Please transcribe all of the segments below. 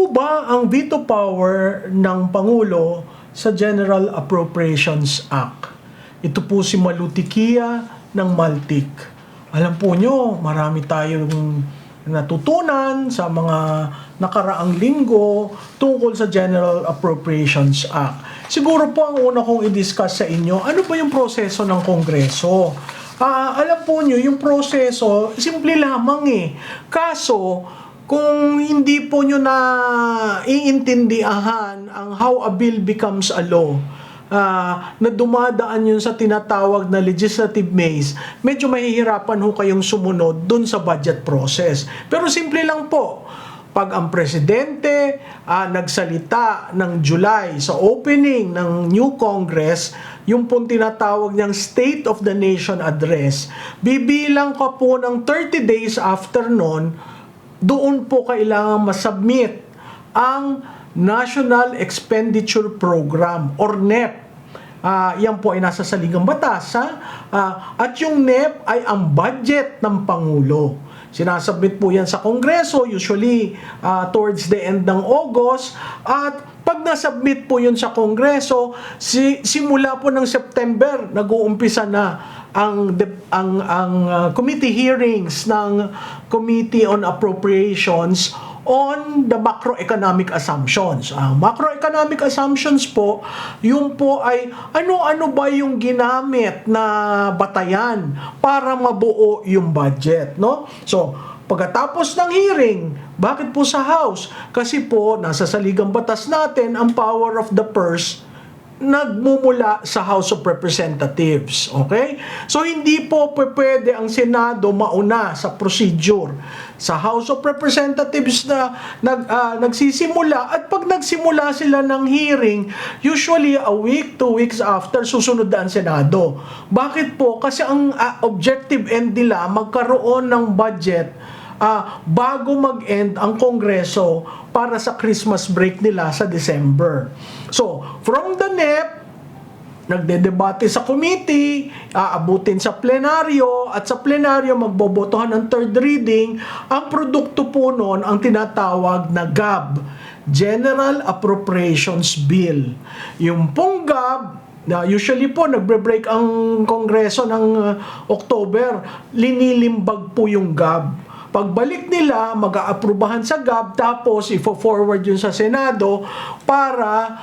po ba ang veto power ng Pangulo sa General Appropriations Act? Ito po si Malutikia ng Maltik. Alam po nyo, marami tayong natutunan sa mga nakaraang linggo tungkol sa General Appropriations Act. Siguro po ang una kong i-discuss sa inyo, ano ba yung proseso ng Kongreso? Alam po nyo, yung proseso, simple lamang Kaso, kung hindi po nyo na iintindihan ang how a bill becomes a law, na dumadaan yun sa tinatawag na legislative maze, medyo mahihirapan ho kayong sumunod dun sa budget process. Pero simple lang po, pag ang presidente nagsalita ng July sa opening ng new Congress, yung pong tinatawag niyang State of the Nation Address, bibilang ka po ng 30 days after nun, doon po kailangan masubmit ang National Expenditure Program or NEP. Yan po ay nasa saligang batas. At yung NEP ay ang budget ng Pangulo. Sinasubmit po yan sa Kongreso, usually towards the end ng August. At pag nasubmit po yun sa Kongreso, simula po ng September, nag-uumpisa na ang committee hearings ng Committee on Appropriations on the macroeconomic assumptions. Ang macroeconomic assumptions po, yung po ay ano-ano ba yung ginamit na batayan para mabuo yung budget, no? So, pagkatapos ng hearing, bakit po sa House? Kasi po, nasa saligang batas natin, ang power of the purse nagmumula sa House of Representatives. Okay? So, hindi po pwede ang Senado mauna sa procedure. Sa House of Representatives na nagsisimula, at pag nagsimula sila ng hearing, usually a week, 2 weeks after, susunod ang Senado. Bakit po? Kasi ang objective end nila, magkaroon ng budget bago mag-end ang Kongreso para sa Christmas break nila sa December. So, from the NEP, nagdedebate sa committee, aabutin sa plenaryo, at sa plenaryo magbobotohan ng third reading. Ang produkto po noon ang tinatawag na GAB, General Appropriations Bill. Yung pong GAB, usually po nagbre-break ang Kongreso ng October, linilimbag po yung GAB. Pagbalik nila, mag-aaprubahan sa GAB, tapos i-forward yun sa Senado para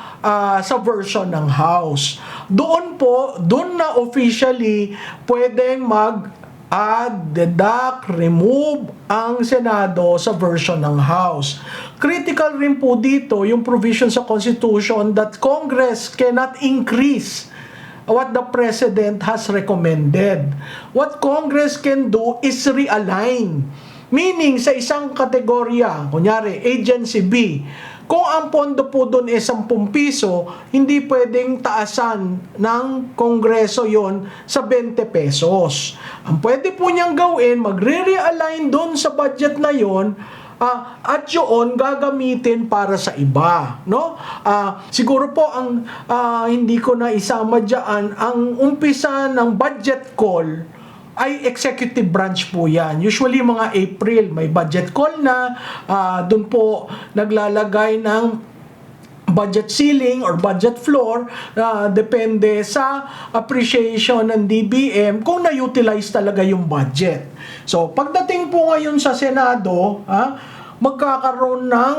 sa version ng House. Doon na officially pwedeng mag-add, deduct, remove ang Senado sa version ng House. Critical rin po dito yung provision sa Constitution that Congress cannot increase what the President has recommended. What Congress can do is realign. Meaning, sa isang kategorya, kunyari, Agency B, kung ang pondo po doon ay 10 piso, hindi pwedeng taasan ng Kongreso yon sa 20 pesos. Ang pwede po niyang gawin, magre-realign doon sa budget na yon, at yun gagamitin para sa iba, no? Siguro po ang hindi ko na isama diyan, ang umpisa ng budget call ay executive branch po yan. Usually mga April may budget call na, doon po naglalagay ng budget ceiling or budget floor, depende sa appreciation ng DBM kung na-utilize talaga yung budget. So, pagdating po ngayon sa Senado, magkakaroon ng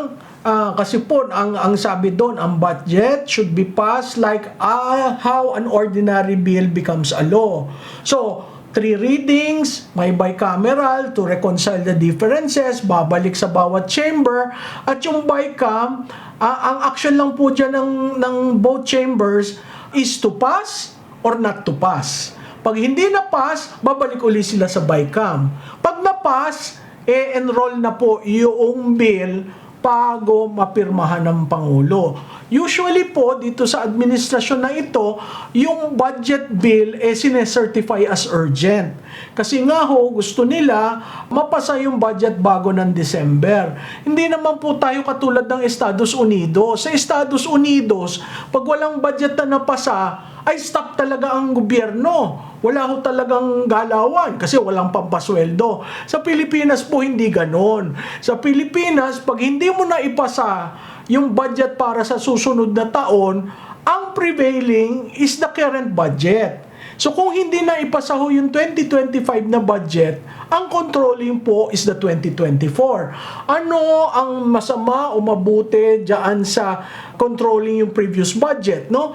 kasi po, ang sabi doon, ang budget should be passed like how an ordinary bill becomes a law. So, 3 readings, may bicameral to reconcile the differences, babalik sa bawat chamber, at yung bicam, ang action lang po dyan ng both chambers is to pass or not to pass. Pag hindi na-pass, babalik uli sila sa bicam. Pag na-pass, enroll na po yung bill bago mapirmahan ng Pangulo. Usually po, dito sa administrasyon na ito, yung budget bill sinecertify as urgent. Kasi nga ho, gusto nila mapasa yung budget bago ng December. Hindi naman po tayo katulad ng Estados Unidos. Sa Estados Unidos, pag walang budget na napasa, ay stop talaga ang gobyerno. wala ho talagang galawan kasi walang pampasweldo. Sa Pilipinas po hindi ganon. Sa Pilipinas, pag hindi mo na ipasa yung budget para sa susunod na taon, ang prevailing is the current budget. So kung hindi na ipasa ho yung 2025 na budget, ang controlling po is the 2024. Ano ang masama o mabuti diyan sa controlling yung previous budget, no?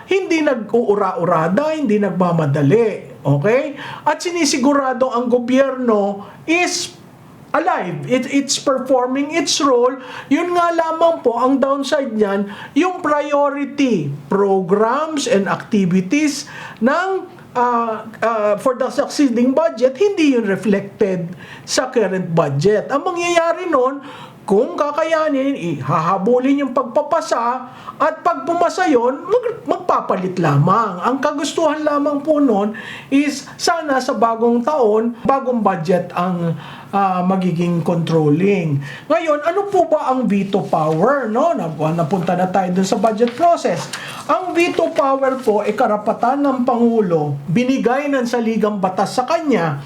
Hindi nag-uura-urada, hindi nagmamadali, okay? At sinisigurado ang gobyerno is alive. It's performing its role. Yun nga lamang po, ang downside niyan, yung priority programs and activities ng for the succeeding budget, hindi yun reflected sa current budget. Ang mangyayari nun, kung kakayanin, hahabulin yung pagpapasa at pag pumasa yun, magpapalit lamang. Ang kagustuhan lamang po nun is sana sa bagong taon, bagong budget ang magiging controlling. Ngayon, ano po ba ang veto power? No? Napunta na tayo dun sa budget process. Ang veto power po ay karapatan ng Pangulo, binigay ng saligang batas sa kanya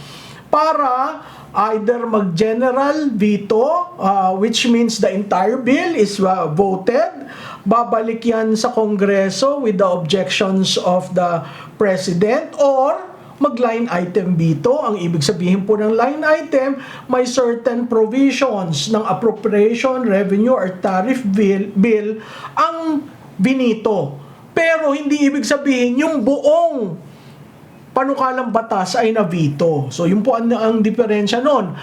para either mag-general veto, which means the entire bill is voted, babalik yan sa Kongreso with the objections of the President, or mag-line item veto. Ang ibig sabihin po ng line item, may certain provisions ng appropriation, revenue, or tariff bill ang binito. Pero hindi ibig sabihin yung buong panukalang batas ay na-veto. So, yun po ang diferensya nun.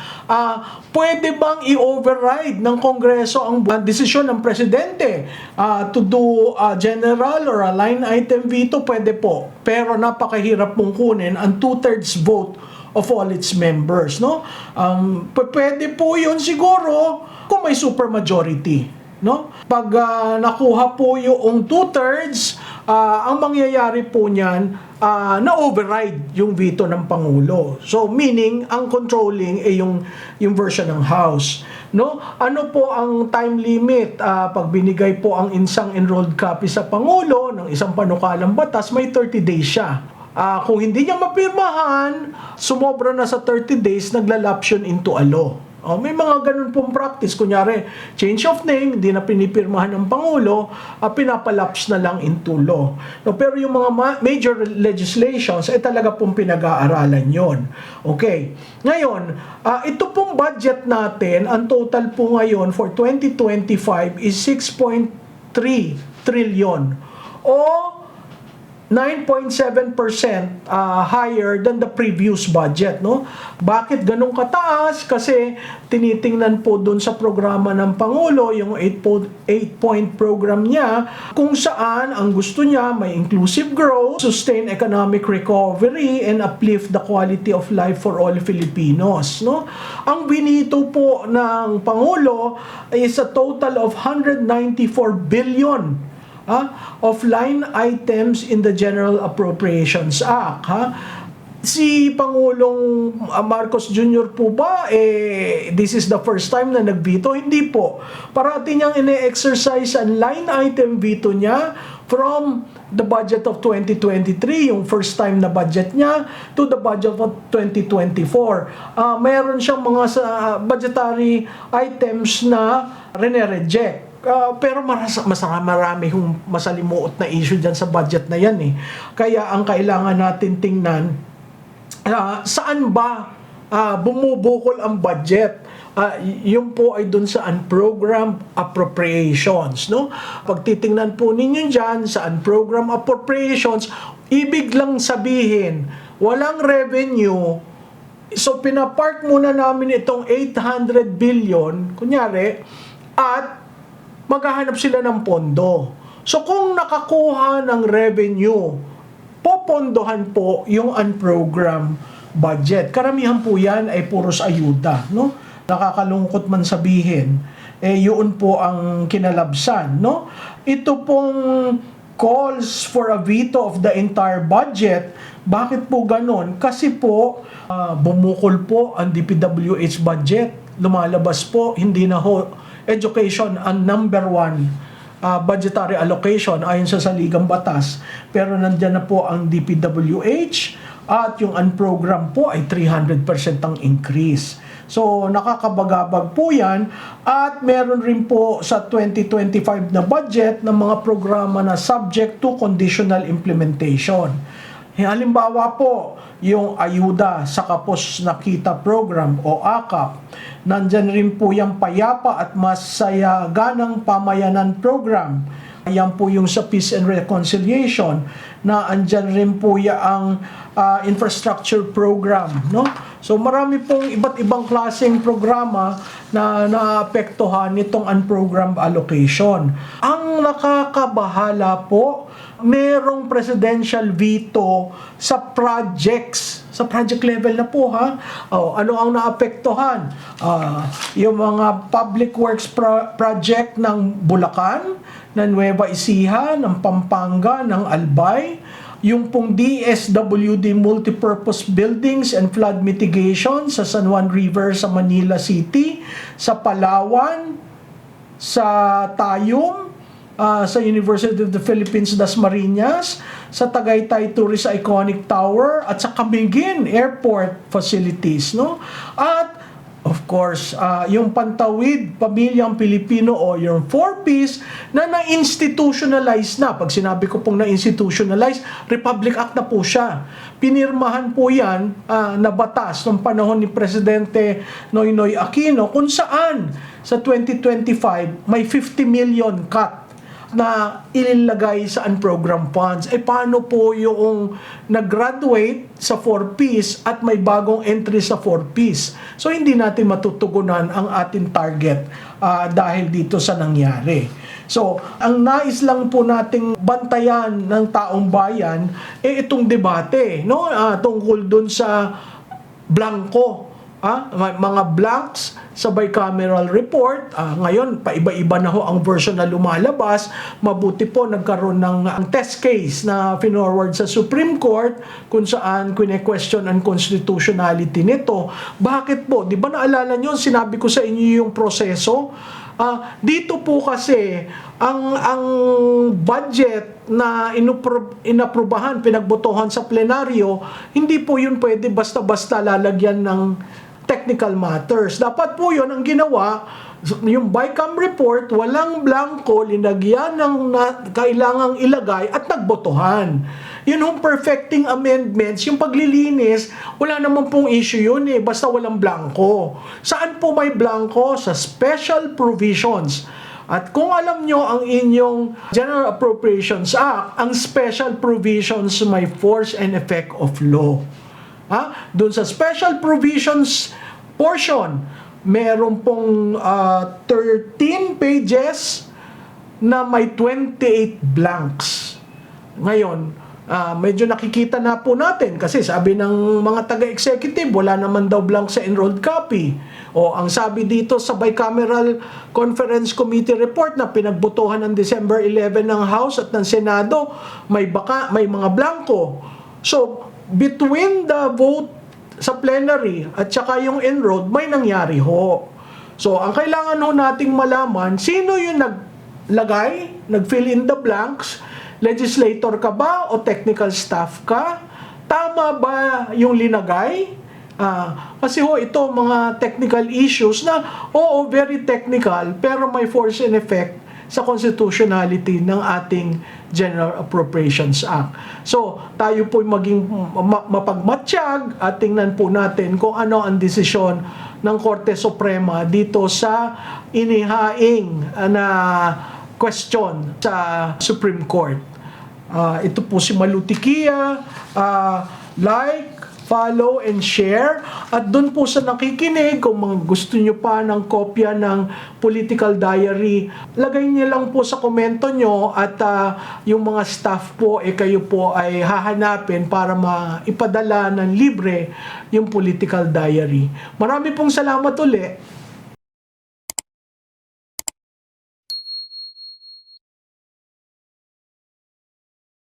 Pwede bang i-override ng Kongreso ang desisyon ng Presidente to do a general or a line item veto? Pwede po. Pero napakahirap mong kunin ang 2/3 vote of all its members. No? Pwede po yun siguro kung may supermajority. No? Pag nakuha po yung 2/3, ang mangyayari po niyan, na-override yung veto ng Pangulo. So, meaning, ang controlling ay yung version ng House. No? Ano po ang time limit? Pag binigay po ang isang enrolled copy sa Pangulo ng isang panukalang batas, may 30 days siya. Kung hindi niya mapirmahan, sumobra na sa 30 days, naglalapsion into a law. May mga ganun pong practice. Kunyari, change of name, hindi na pinipirmahan ng Pangulo, pinapalaps na lang into law. No, pero yung mga major legislations, talaga pong pinag-aaralan yon. Okay. Ngayon, ito pong budget natin, ang total po ngayon for 2025 is 6.3 trillion o 9.7% higher than the previous budget, no? Bakit ganun kataas? Kasi tinitingnan po doon sa programa ng Pangulo, yung 8-point program niya, kung saan ang gusto niya may inclusive growth, sustain economic recovery, and uplift the quality of life for all Filipinos, no? Ang binito po ng Pangulo is a total of 194 billion of line items in the General Appropriations Act. Si Pangulong Marcos Jr. po ba, this is the first time na nag-veto? Hindi po. Parati niyang ine-exercise ang line item veto niya from the budget of 2023, yung first time na budget niya, to the budget of 2024. Meron siyang mga budgetary items na rene-reject. Pero marami hong masalimuot na issue dyan sa budget na yan eh. Kaya ang kailangan natin tingnan, saan ba bumubukol ang budget? Yun po ay dun sa unprogrammed appropriations. No? Pag titingnan po ninyo dyan sa unprogrammed appropriations, ibig lang sabihin, walang revenue. So pinapark muna namin itong 800 billion, kunyari, at maghahanap sila ng pondo. So kung nakakuha ng revenue, popondohan po yung unprogrammed budget. Karamihan po yan ay puros ayuda, no? Nakakalungkot man sabihin, yun po ang kinalabsan, no? Ito pong calls for a veto of the entire budget. Bakit po ganon? Kasi po bumukol po ang DPWH budget. Lumalabas po, hindi na education ang number one budgetary allocation ayon sa saligang batas. Pero nandyan na po ang DPWH, at yung unprogram po ay 300% ang increase. So, nakakabagabag po yan at meron rin po sa 2025 na budget ng mga programa na subject to conditional implementation. Halimbawa po, yung ayuda sa Kapos Nakita Program o AKAP. Nandyan rin po yung Payapa at Masayaganang Pamayanan Program. Yan po yung sa Peace and Reconciliation na andyan rin po yung infrastructure program, no? So marami pong iba't ibang klaseng programa na naapektuhan nitong unprogrammed allocation. Ang nakakabahala po, merong presidential veto sa projects, sa project level na po ha. Ano ang naapektuhan? Yung mga public works project ng Bulacan, ng Nueva Ecija, ng Pampanga, ng Albay, yung pong DSWD Multipurpose Buildings and Flood Mitigation sa San Juan River sa Manila City, sa Palawan, sa Tayum, sa University of the Philippines Dasmariñas, sa Tagaytay Tourist Iconic Tower at sa Camiguin Airport facilities, no? At of course, yung Pantawid Pamilyang Pilipino o yung 4Ps na na-institutionalize na. Pag sinabi ko pong na-institutionalize, Republic Act na po siya. Pinirmahan po yan na batas noong panahon ni Presidente Noynoy Aquino kung saan sa 2025 may 50 million cut na ililagay sa unprogrammed funds. Paano po yung nag-graduate sa 4Ps at may bagong entry sa 4Ps? So, hindi natin matutugunan ang ating target dahil dito sa nangyari. So, ang nais lang po nating bantayan ng taong bayan, itong debate, no? Tungkol dun sa blanco. Mga blanks sa bicameral report. Ngayon, paiba-iba na ho ang version na lumalabas. Mabuti po nagkaroon ng ang test case na finorward sa Supreme Court kung saan kine-question ang constitutionality nito. Bakit po? Di ba naalala nyo, sinabi ko sa inyo yung proseso? Dito po kasi ang budget na inaprubahan, pinagbotohan sa plenaryo, hindi po yun pwede basta-basta lalagyan ng technical matters. Dapat po yun ang ginawa, yung BICAM report, walang blanco, linagyan ng kailangang ilagay at nagbotohan. Yun yung perfecting amendments, yung paglilinis, wala naman pong issue yun basta walang blanco. Saan po may blanco? Sa special provisions. At kung alam nyo ang inyong General Appropriations Act, ang special provisions may force and effect of law. Doon sa special provisions portion, meron pong 13 pages na may 28 blanks. Ngayon, medyo nakikita na po natin kasi sabi ng mga taga-executive, wala naman daw blank sa enrolled copy. O ang sabi dito sa Bicameral Conference Committee report na pinagbotohan ng December 11 ng House at ng Senado, may mga blanco. So, between the vote sa plenary at saka yung enrolled, may nangyari ho. So, ang kailangan ho nating malaman, sino yung naglagay, nag-fill in the blanks, legislator ka ba o technical staff ka? Tama ba yung linagay? Kasi ho, ito mga technical issues na, very technical, pero may force and effect sa constitutionality ng ating General Appropriations Act. So, tayo po maging mapagmatsyag at tingnan po natin kung ano ang desisyon ng Korte Suprema dito sa inihaing na question sa Supreme Court. Ito po si Malutikia, like, follow, and share. At doon po sa nakikinig, kung mga gusto nyo pa ng kopya ng political diary, lagay niyo lang po sa komento nyo at yung mga staff po, kayo po ay hahanapin para maipadala ng libre yung political diary. Marami pong salamat ulit.